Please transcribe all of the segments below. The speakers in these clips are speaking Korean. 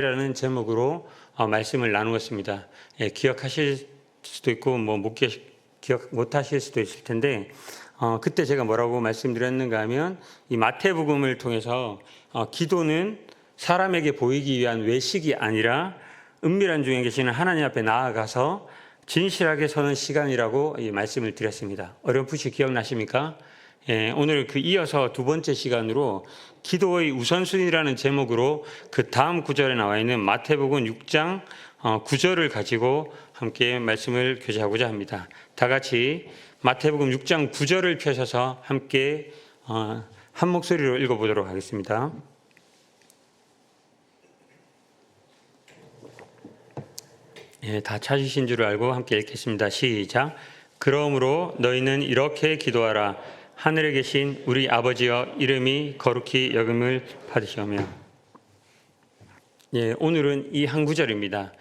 라는 제목으로 말씀을 나누었습니다. 기억하실 수도 있고 기억 못하실 수도 있을 텐데 그때 제가 뭐라고 말씀드렸는가 하면 이 마태복음을 통해서 기도는 사람에게 보이기 위한 외식이 아니라 은밀한 중에 계시는 하나님 앞에 나아가서 진실하게 서는 시간이라고 이 말씀을 드렸습니다. 어렴풋이 기억나십니까? 오늘 이어서 두 번째 시간으로 기도의 우선순위라는 제목으로 그 다음 구절에 나와 있는 마태복음 6장 9절을 가지고 함께 말씀을 교제하고자 합니다. 다 같이 마태복음 6장 9절을 펴셔서 함께 한 목소리로 읽어보도록 하겠습니다. 다 찾으신 줄 알고 함께 읽겠습니다. 시작. 그러므로 너희는 이렇게 기도하라. 하늘에 계신 우리 아버지여, 이름이 거룩히 여김을 받으시오며. 오늘은 이 한 구절입니다.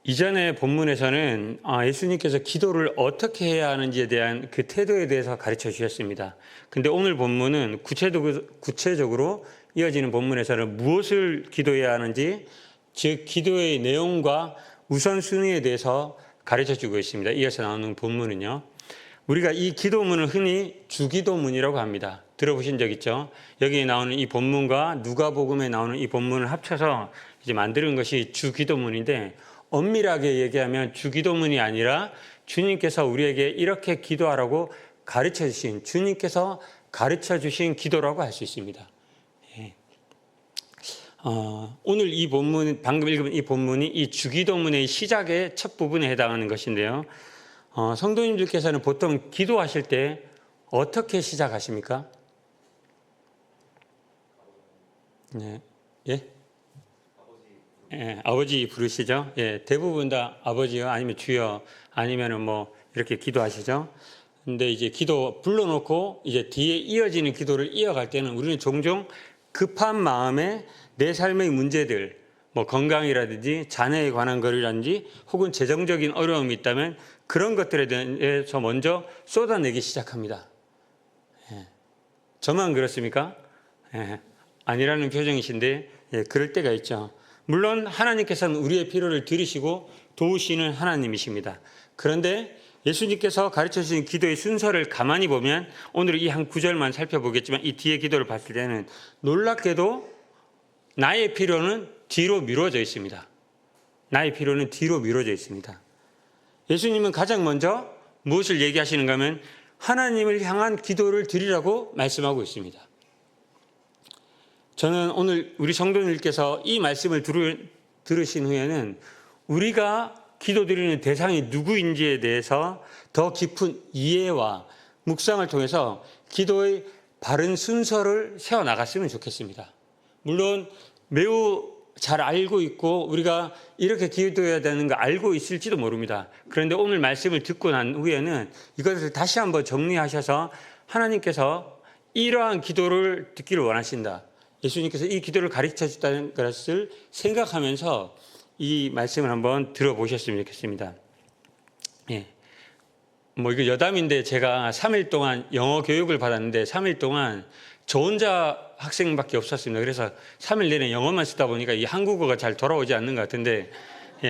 이전의 본문에서는 예수님께서 기도를 어떻게 해야 하는지에 대한 그 태도에 대해서 가르쳐 주셨습니다. 근데 오늘 본문은 구체적으로 이어지는 본문에서는 무엇을 기도해야 하는지, 즉 기도의 내용과 우선순위에 대해서 가르쳐 주고 있습니다. 이어서 나오는 본문은요, 우리가 이 기도문을 흔히 주기도문이라고 합니다. 들어보신 적 있죠? 여기에 나오는 이 본문과 누가복음에 나오는 이 본문을 합쳐서 이제 만드는 것이 주기도문인데, 엄밀하게 얘기하면 주기도문이 아니라 주님께서 우리에게 이렇게 기도하라고 가르쳐 주신, 주님께서 가르쳐 주신 기도라고 할 수 있습니다. 오늘 이 본문, 방금 읽은 이 본문이 이 주기도문의 시작의 첫 부분에 해당하는 것인데요. 성도님들께서는 보통 기도하실 때 어떻게 시작하십니까? 아버지 부르시죠? 대부분 다 아버지요, 아니면 주여, 아니면은 이렇게 기도하시죠? 근데 이제 기도 불러놓고 이제 뒤에 이어지는 기도를 이어갈 때는 우리는 종종 급한 마음에 내 삶의 문제들, 건강이라든지 자녀에 관한 거라든지 혹은 재정적인 어려움이 있다면 그런 것들에 대해서 먼저 쏟아내기 시작합니다. 저만 그렇습니까? 아니라는 표정이신데 그럴 때가 있죠. 물론 하나님께서는 우리의 필요를 들으시고 도우시는 하나님이십니다. 그런데 예수님께서 가르쳐 주신 기도의 순서를 가만히 보면, 오늘 이 한 구절만 살펴보겠지만 이 뒤에 기도를 봤을 때는 놀랍게도 나의 필요는 뒤로 미뤄져 있습니다. 나의 필요는 뒤로 미뤄져 있습니다. 예수님은 가장 먼저 무엇을 얘기하시는가 하면 하나님을 향한 기도를 드리라고 말씀하고 있습니다. 저는 오늘 우리 성도님께서 이 말씀을 들으신 후에는 우리가 기도드리는 대상이 누구인지에 대해서 더 깊은 이해와 묵상을 통해서 기도의 바른 순서를 세워나갔으면 좋겠습니다. 물론 매우 잘 알고 있고 우리가 이렇게 기도해야 되는 거 알고 있을지도 모릅니다. 그런데 오늘 말씀을 듣고 난 후에는 이것을 다시 한번 정리하셔서 하나님께서 이러한 기도를 듣기를 원하신다, 예수님께서 이 기도를 가르쳐 주셨다는 것을 생각하면서 이 말씀을 한번 들어보셨으면 좋겠습니다. 이거 여담인데 제가 3일 동안 영어 교육을 받았는데 3일 동안 저 혼자 학생밖에 없었습니다. 그래서 3일 내내 영어만 쓰다 보니까 이 한국어가 잘 돌아오지 않는 것 같은데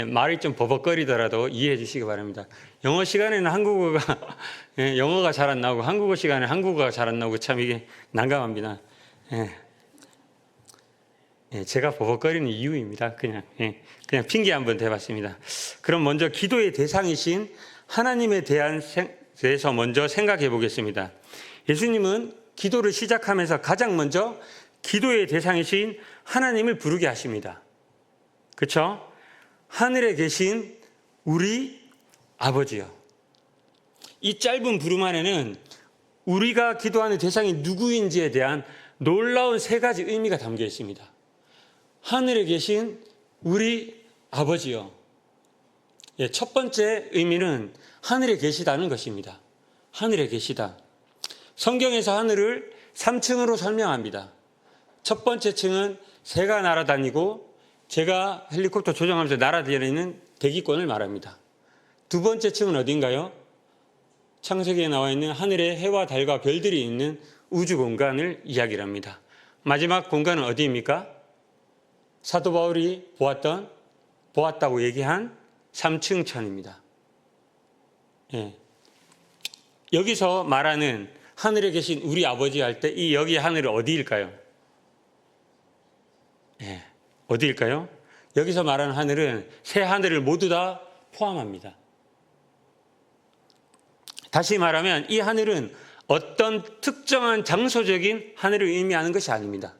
말이 좀 버벅거리더라도 이해해 주시기 바랍니다. 영어 시간에는 영어가 잘 안 나오고 한국어 시간에 한국어가 잘 안 나오고 참 이게 난감합니다. 제가 버벅거리는 이유입니다. 그냥 핑계 한번 대봤습니다. 그럼 먼저 기도의 대상이신 하나님에 대해서 먼저 생각해 보겠습니다. 예수님은 기도를 시작하면서 가장 먼저 기도의 대상이신 하나님을 부르게 하십니다. 그렇죠? 하늘에 계신 우리 아버지요. 이 짧은 부름 안에는 우리가 기도하는 대상이 누구인지에 대한 놀라운 세 가지 의미가 담겨 있습니다. 하늘에 계신 우리 아버지요. 첫 번째 의미는 하늘에 계시다는 것입니다. 하늘에 계시다. 성경에서 하늘을 3층으로 설명합니다. 첫 번째 층은 새가 날아다니고 제가 헬리콥터 조종하면서 날아다니는 대기권을 말합니다. 두 번째 층은 어딘가요? 창세기에 나와 있는 하늘에 해와 달과 별들이 있는 우주 공간을 이야기를 합니다. 마지막 공간은 어디입니까? 사도 바울이 보았다고 얘기한 3층 천입니다. 예. 여기서 말하는 하늘에 계신 우리 아버지 할 때 이 여기 하늘은 어디일까요? 예. 어디일까요? 여기서 말하는 하늘은 새 하늘을 모두 다 포함합니다. 다시 말하면 이 하늘은 어떤 특정한 장소적인 하늘을 의미하는 것이 아닙니다.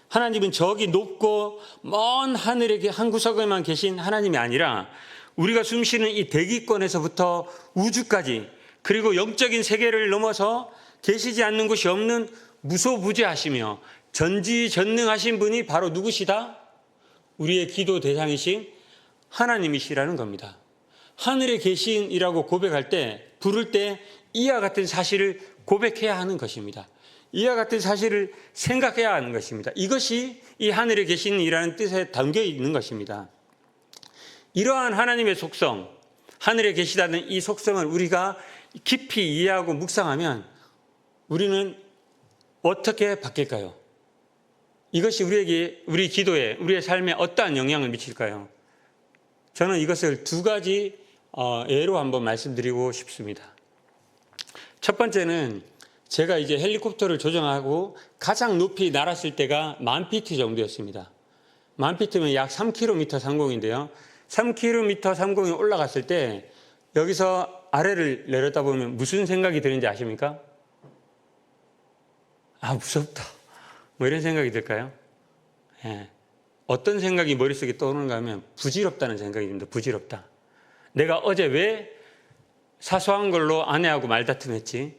하나님은 저기 높고 먼 하늘의 한 구석에만 계신 하나님이 아니라 우리가 숨쉬는 이 대기권에서부터 우주까지, 그리고 영적인 세계를 넘어서 계시지 않는 곳이 없는 무소부재하시며 전지전능하신 분이 바로 누구시다? 우리의 기도 대상이신 하나님이시라는 겁니다. 하늘에 계신이라고 고백할 때, 부를 때 이와 같은 사실을 고백해야 하는 것입니다. 이와 같은 사실을 생각해야 하는 것입니다. 이것이 이 하늘에 계신이라는 뜻에 담겨 있는 것입니다. 이러한 하나님의 속성, 하늘에 계시다는 이 속성을 우리가 깊이 이해하고 묵상하면 우리는 어떻게 바뀔까요? 이것이 우리 기도에, 우리의 삶에 어떠한 영향을 미칠까요? 저는 이것을 두 가지 예로 한번 말씀드리고 싶습니다. 첫 번째는 제가 이제 헬리콥터를 조종하고 가장 높이 날았을 때가 10,000피트 정도였습니다. 10,000피트면 약 3km 상공인데요. 3km 상공에 올라갔을 때 여기서 아래를 내려다보면 무슨 생각이 드는지 아십니까? 아, 무섭다. 뭐 이런 생각이 들까요? 예. 어떤 생각이 머릿속에 떠오르는가 하면 부질없다는 생각이 듭니다. 부질없다. 내가 어제 왜 사소한 걸로 아내하고 말다툼했지?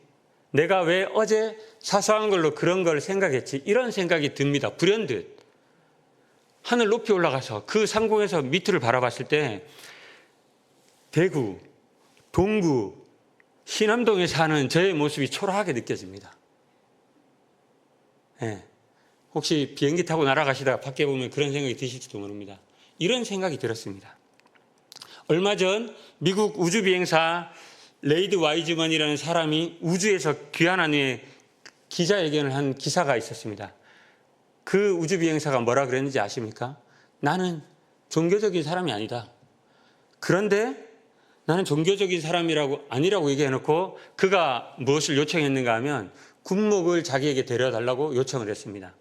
내가 왜 어제 사소한 걸로 그런 걸 생각했지? 이런 생각이 듭니다. 불현듯. 하늘 높이 올라가서 그 상공에서 밑을 바라봤을 때 대구, 동구, 신암동에 사는 저의 모습이 초라하게 느껴집니다. 예. 혹시 비행기 타고 날아가시다가 밖에 보면 그런 생각이 드실지도 모릅니다. 이런 생각이 들었습니다. 얼마 전 미국 우주비행사 레이드 와이즈먼이라는 사람이 우주에서 귀환한 후에 기자회견을 한 기사가 있었습니다. 그 우주비행사가 뭐라 그랬는지 아십니까? 나는 종교적인 사람이 아니다. 그런데 나는 종교적인 사람이라고 아니라고 얘기해놓고 그가 무엇을 요청했는가 하면 군목을 자기에게 데려달라고 요청을 했습니다.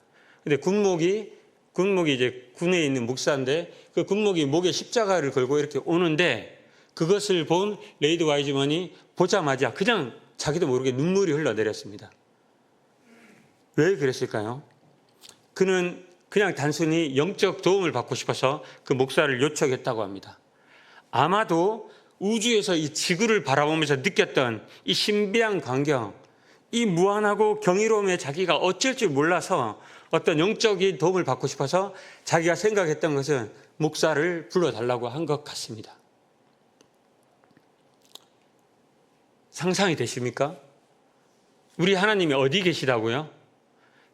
근데 군목이 이제 군에 있는 목사인데 그 군목이 목에 십자가를 걸고 이렇게 오는데 그것을 본 레이드 와이즈먼이 보자마자 그냥 자기도 모르게 눈물이 흘러내렸습니다. 왜 그랬을까요? 그는 그냥 단순히 영적 도움을 받고 싶어서 그 목사를 요청했다고 합니다. 아마도 우주에서 이 지구를 바라보면서 느꼈던 이 신비한 광경, 이 무한하고 경이로움에 자기가 어쩔 줄 몰라서 어떤 영적인 도움을 받고 싶어서 자기가 생각했던 것은 목사를 불러달라고 한 것 같습니다. 상상이 되십니까? 우리 하나님이 어디 계시다고요?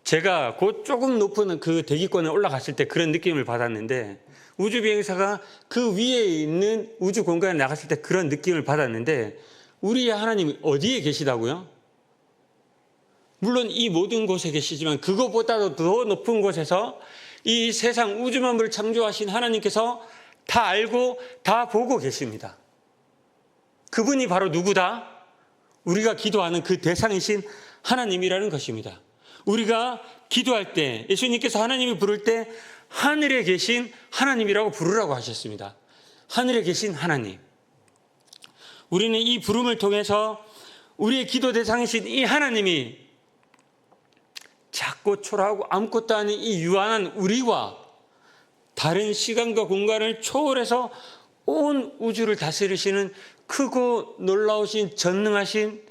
제가 곧 조금 높은 그 대기권에 올라갔을 때 그런 느낌을 받았는데 우주비행사가 그 위에 있는 우주 공간에 나갔을 때 그런 느낌을 받았는데 우리의 하나님이 어디에 계시다고요? 물론 이 모든 곳에 계시지만 그것보다도 더 높은 곳에서 이 세상 우주 만물을 창조하신 하나님께서 다 알고 다 보고 계십니다. 그분이 바로 누구다? 우리가 기도하는 그 대상이신 하나님이라는 것입니다. 우리가 기도할 때 예수님께서 하나님이 부를 때 하늘에 계신 하나님이라고 부르라고 하셨습니다. 하늘에 계신 하나님. 우리는 이 부름을 통해서 우리의 기도 대상이신 이 하나님이 작고 초라하고 아무것도 아닌 이 유한한 우리와 다른 시간과 공간을 초월해서 온 우주를 다스리시는 크고 놀라우신 전능하신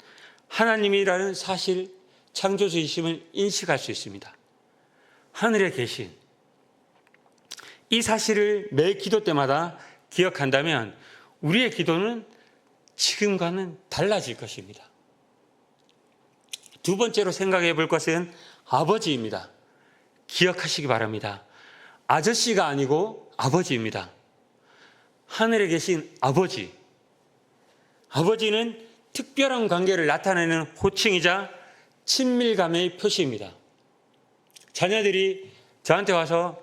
하나님이라는 사실, 창조주이심을 인식할 수 있습니다. 하늘에 계신 이 사실을 매 기도 때마다 기억한다면 우리의 기도는 지금과는 달라질 것입니다. 두 번째로 생각해 볼 것은 아버지입니다. 기억하시기 바랍니다. 아저씨가 아니고 아버지입니다. 하늘에 계신 아버지. 아버지는 특별한 관계를 나타내는 호칭이자 친밀감의 표시입니다. 자녀들이 저한테 와서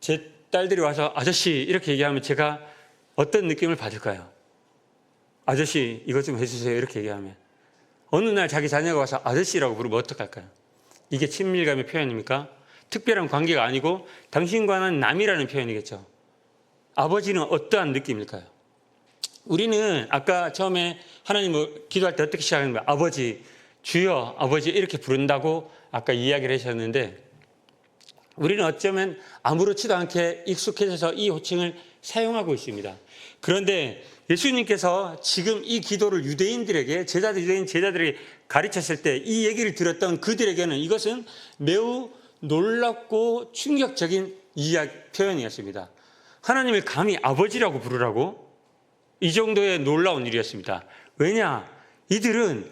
제 딸들이 와서 아저씨 이렇게 얘기하면 제가 어떤 느낌을 받을까요? 아저씨 이것 좀 해주세요 이렇게 얘기하면. 어느 날 자기 자녀가 와서 아저씨라고 부르면 어떡할까요? 이게 친밀감의 표현입니까? 특별한 관계가 아니고 당신과는 남이라는 표현이겠죠. 아버지는 어떠한 느낌일까요? 우리는 아까 처음에 하나님을 기도할 때 어떻게 시작하는 거예요? 아버지, 주여, 아버지 이렇게 부른다고 아까 이야기를 하셨는데 우리는 어쩌면 아무렇지도 않게 익숙해져서 이 호칭을 사용하고 있습니다. 그런데 예수님께서 지금 이 기도를 유대인 제자들에게 가르쳤을 때 이 얘기를 들었던 그들에게는 이것은 매우 놀랍고 충격적인 표현이었습니다. 하나님을 감히 아버지라고 부르라고? 이 정도의 놀라운 일이었습니다. 왜냐? 이들은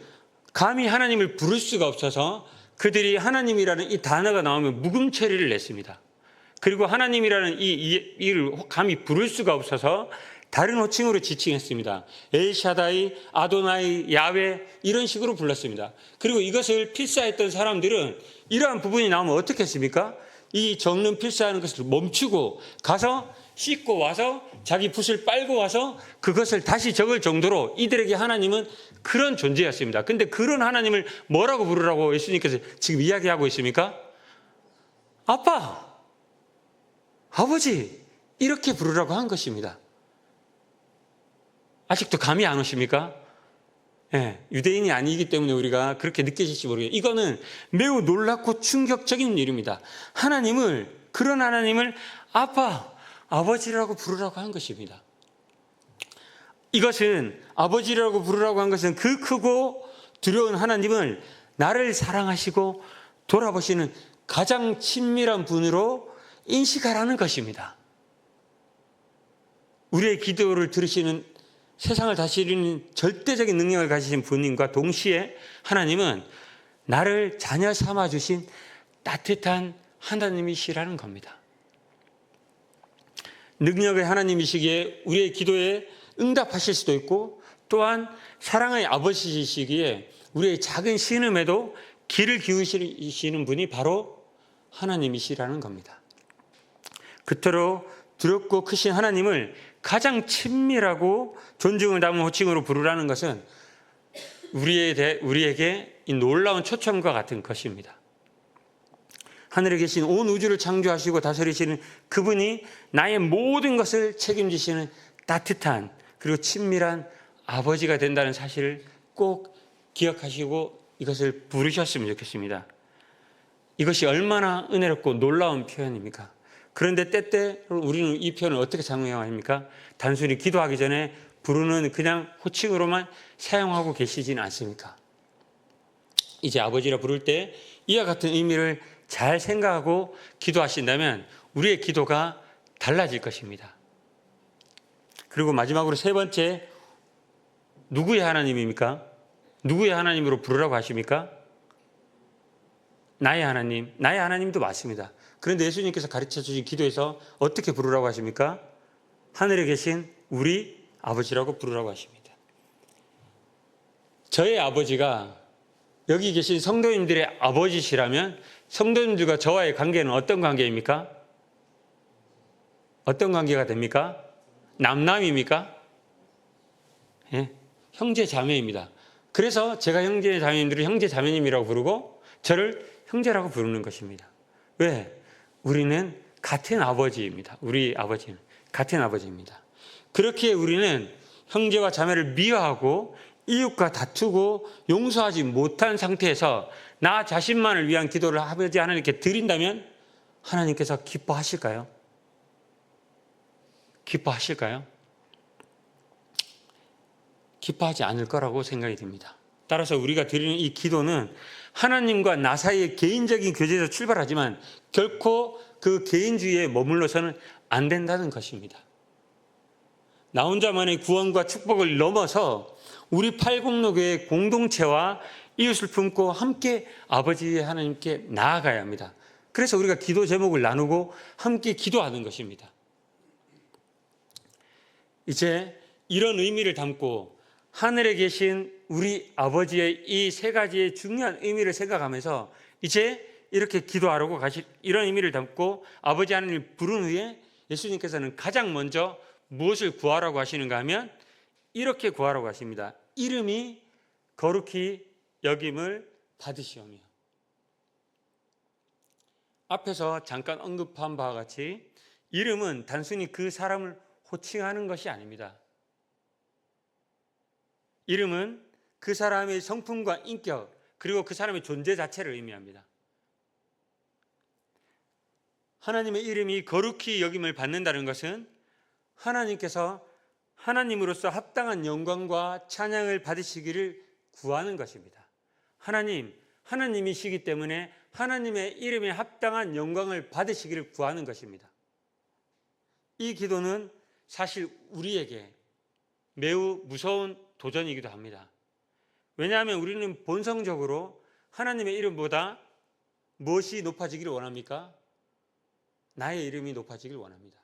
감히 하나님을 부를 수가 없어서 그들이 하나님이라는 이 단어가 나오면 묵음 처리를 냈습니다. 그리고 하나님이라는 이를 감히 부를 수가 없어서 다른 호칭으로 지칭했습니다. 엘샤다이, 아도나이, 야훼 이런 식으로 불렀습니다. 그리고 이것을 필사했던 사람들은 이러한 부분이 나오면 어떻게 했습니까? 이 적는 필사하는 것을 멈추고 가서 씻고 와서 자기 붓을 빨고 와서 그것을 다시 적을 정도로 이들에게 하나님은 그런 존재였습니다. 근데 그런 하나님을 뭐라고 부르라고 예수님께서 지금 이야기하고 있습니까? 아빠, 아버지 이렇게 부르라고 한 것입니다. 아직도 감이 안 오십니까? 네, 유대인이 아니기 때문에 우리가 그렇게 느껴질지 모르겠어요. 이거는 매우 놀랍고 충격적인 일입니다. 그런 하나님을 아빠, 아버지라고 부르라고 한 것입니다. 이것은 아버지라고 부르라고 한 것은 그 크고 두려운 하나님을 나를 사랑하시고 돌아보시는 가장 친밀한 분으로 인식하라는 것입니다. 우리의 기도를 들으시는 세상을 다스리는 절대적인 능력을 가지신 분님과 동시에 하나님은 나를 자녀 삼아주신 따뜻한 하나님이시라는 겁니다. 능력의 하나님이시기에 우리의 기도에 응답하실 수도 있고 또한 사랑의 아버지이시기에 우리의 작은 신음에도 귀를 기울이시는 분이 바로 하나님이시라는 겁니다. 그토록 두렵고 크신 하나님을 가장 친밀하고 존중을 담은 호칭으로 부르라는 것은 우리에게 이 놀라운 초청과 같은 것입니다. 하늘에 계신 온 우주를 창조하시고 다스리시는 그분이 나의 모든 것을 책임지시는 따뜻한 그리고 친밀한 아버지가 된다는 사실을 꼭 기억하시고 이것을 부르셨으면 좋겠습니다. 이것이 얼마나 은혜롭고 놀라운 표현입니까? 그런데 때때로 우리는 이 표현을 어떻게 사용합니까? 단순히 기도하기 전에 부르는 그냥 호칭으로만 사용하고 계시지는 않습니까? 이제 아버지라 부를 때 이와 같은 의미를 잘 생각하고 기도하신다면 우리의 기도가 달라질 것입니다. 그리고 마지막으로 세 번째, 누구의 하나님입니까? 누구의 하나님으로 부르라고 하십니까? 나의 하나님, 나의 하나님도 맞습니다. 그런데 예수님께서 가르쳐 주신 기도에서 어떻게 부르라고 하십니까? 하늘에 계신 우리 아버지라고 부르라고 하십니다. 저의 아버지가 여기 계신 성도님들의 아버지시라면 성도님들과 저와의 관계는 어떤 관계입니까? 어떤 관계가 됩니까? 남남입니까? 예, 형제 자매입니다. 그래서 제가 형제 자매님들을 형제 자매님이라고 부르고 저를 형제라고 부르는 것입니다. 왜? 우리는 같은 아버지입니다. 우리 아버지는 같은 아버지입니다. 그렇게 우리는 형제와 자매를 미워하고 이웃과 다투고 용서하지 못한 상태에서 나 자신만을 위한 기도를 아버지 하나님께 드린다면 하나님께서 기뻐하실까요? 기뻐하실까요? 기뻐하지 않을 거라고 생각이 듭니다. 따라서 우리가 드리는 이 기도는 하나님과 나 사이의 개인적인 교제에서 출발하지만 결코 그 개인주의에 머물러서는 안 된다는 것입니다. 나 혼자만의 구원과 축복을 넘어서 우리 팔공로교의 공동체와 이웃을 품고 함께 아버지 하나님께 나아가야 합니다. 그래서 우리가 기도 제목을 나누고 함께 기도하는 것입니다. 이제 이런 의미를 담고 하늘에 계신 우리 아버지의 이 세 가지의 중요한 의미를 생각하면서 이제 이렇게 기도하라고 이런 의미를 담고 아버지 하나님을 부른 후에 예수님께서는 가장 먼저 무엇을 구하라고 하시는가 하면 이렇게 구하라고 하십니다. 이름이 거룩히 여김을 받으시오며. 앞에서 잠깐 언급한 바와 같이 이름은 단순히 그 사람을 호칭하는 것이 아닙니다. 이름은 그 사람의 성품과 인격 그리고 그 사람의 존재 자체를 의미합니다. 하나님의 이름이 거룩히 여김을 받는다는 것은 하나님께서 하나님으로서 합당한 영광과 찬양을 받으시기를 구하는 것입니다. 하나님이시기 때문에 하나님의 이름에 합당한 영광을 받으시기를 구하는 것입니다. 이 기도는 사실 우리에게 매우 무서운 도전이기도 합니다. 왜냐하면 우리는 본성적으로 하나님의 이름보다 무엇이 높아지기를 원합니까? 나의 이름이 높아지길 원합니다.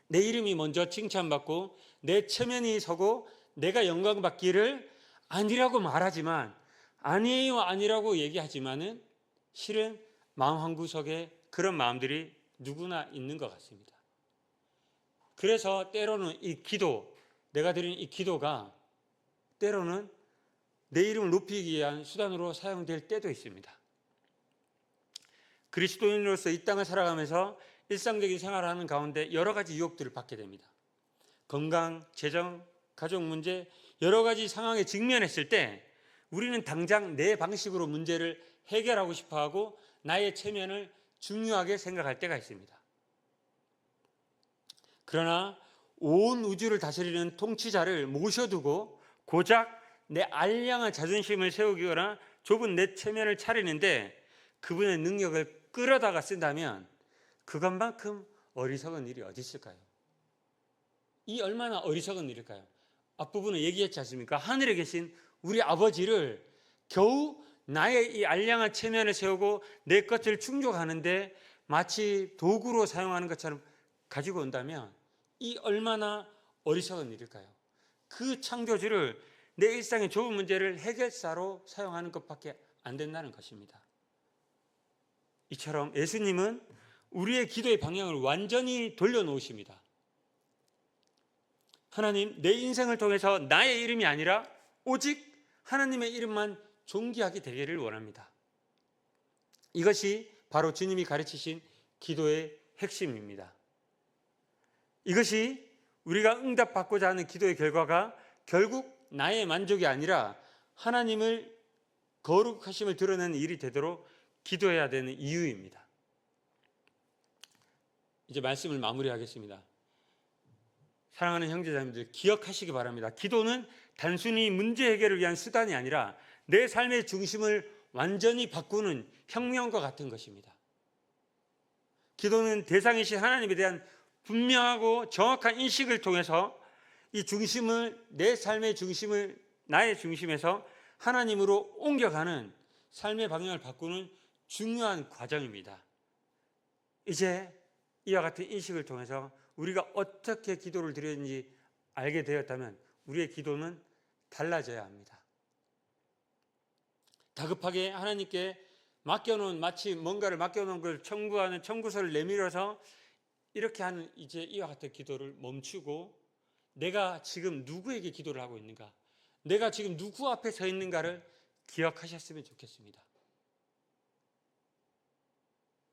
내 이름이 먼저 칭찬받고 내 체면이 서고 내가 영광받기를 아니라고 말하지만 아니에요 아니라고 얘기하지만은 실은 마음 한구석에 그런 마음들이 누구나 있는 것 같습니다. 그래서 때로는 이 기도, 내가 드리는 이 기도가 때로는 내 이름을 높이기 위한 수단으로 사용될 때도 있습니다. 그리스도인으로서 이 땅을 살아가면서 일상적인 생활을 하는 가운데 여러 가지 유혹들을 받게 됩니다. 건강, 재정, 가족 문제 여러 가지 상황에 직면했을 때 우리는 당장 내 방식으로 문제를 해결하고 싶어하고 나의 체면을 중요하게 생각할 때가 있습니다. 그러나 온 우주를 다스리는 통치자를 모셔두고 고작 내 알량한 자존심을 세우거나 좁은 내 체면을 차리는데 그분의 능력을 끌어다가 쓴다면 그것만큼 어리석은 일이 어디 있을까요? 이 얼마나 어리석은 일일까요? 앞부분에 얘기했지 않습니까? 하늘에 계신 우리 아버지를 겨우 나의 이 알량한 체면을 세우고 내 것을 충족하는데 마치 도구로 사용하는 것처럼 가지고 온다면 이 얼마나 어리석은 일일까요? 그 창조주를 내 일상의 좁은 문제를 해결사로 사용하는 것밖에 안 된다는 것입니다. 이처럼 예수님은 우리의 기도의 방향을 완전히 돌려놓으십니다. 하나님, 내 인생을 통해서 나의 이름이 아니라 오직 하나님의 이름만 존귀하게 되기를 원합니다. 이것이 바로 주님이 가르치신 기도의 핵심입니다. 이것이 우리가 응답받고자 하는 기도의 결과가 결국 나의 만족이 아니라 하나님을 거룩하심을 드러내는 일이 되도록 기도해야 되는 이유입니다. 이제 말씀을 마무리하겠습니다. 사랑하는 형제자매들, 기억하시기 바랍니다. 기도는 단순히 문제 해결을 위한 수단이 아니라 내 삶의 중심을 완전히 바꾸는 혁명과 같은 것입니다. 기도는 대상이신 하나님에 대한 분명하고 정확한 인식을 통해서 이 중심을, 내 삶의 중심을 나의 중심에서 하나님으로 옮겨가는 삶의 방향을 바꾸는 중요한 과정입니다. 이제 이와 같은 인식을 통해서 우리가 어떻게 기도를 드렸는지 알게 되었다면 우리의 기도는 달라져야 합니다. 다급하게 하나님께 맡겨놓은, 마치 뭔가를 맡겨놓은 걸 청구하는 청구서를 내밀어서 이렇게 하는 이제 이와 같은 기도를 멈추고 내가 지금 누구에게 기도를 하고 있는가, 내가 지금 누구 앞에 서 있는가를 기억하셨으면 좋겠습니다.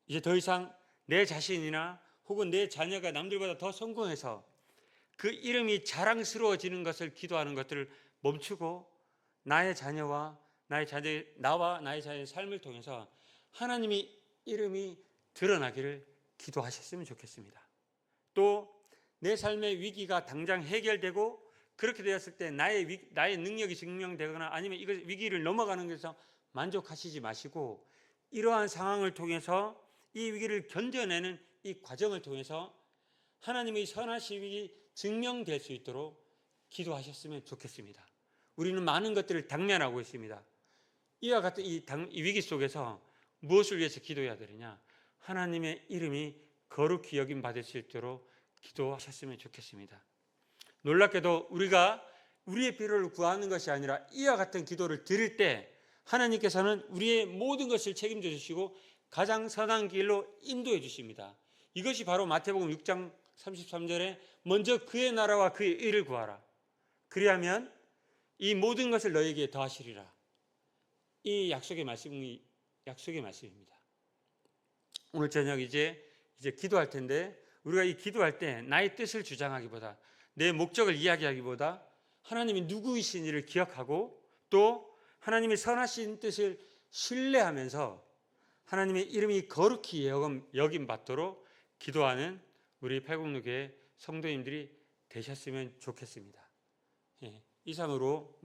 이제 더 이상 내 자신이나 혹은 내 자녀가 남들보다 더 성공해서 그 이름이 자랑스러워지는 것을 기도하는 것들을 멈추고 나와 나의 자녀의 삶을 통해서 하나님의 이름이 드러나기를 기도하셨으면 좋겠습니다. 또 내 삶의 위기가 당장 해결되고 그렇게 되었을 때 나의 능력이 증명되거나 아니면 이 위기를 넘어가는 것에서 만족하시지 마시고 이러한 상황을 통해서 이 위기를 견뎌내는 이 과정을 통해서 하나님의 선하심이 증명될 수 있도록 기도하셨으면 좋겠습니다. 우리는 많은 것들을 당면하고 있습니다. 이와 같은 이 위기 속에서 무엇을 위해서 기도해야 되느냐? 하나님의 이름이 거룩히 여김 받을 수 있도록 기도하셨으면 좋겠습니다. 놀랍게도 우리가 우리의 필요를 구하는 것이 아니라 이와 같은 기도를 드릴 때 하나님께서는 우리의 모든 것을 책임져 주시고 가장 선한 길로 인도해 주십니다. 이것이 바로 마태복음 6장 33절에 먼저 그의 나라와 그의 의를 구하라. 그리하면 이 모든 것을 너에게 더하시리라. 이 약속의 말씀입니다. 오늘 저녁 이제 기도할 텐데 우리가 이 기도할 때 나의 뜻을 주장하기보다 내 목적을 이야기하기보다 하나님이 누구이신지를 기억하고 또 하나님의 선하신 뜻을 신뢰하면서 하나님의 이름이 거룩히 여김 받도록 기도하는 우리 팔공로교회 성도님들이 되셨으면 좋겠습니다. 이상으로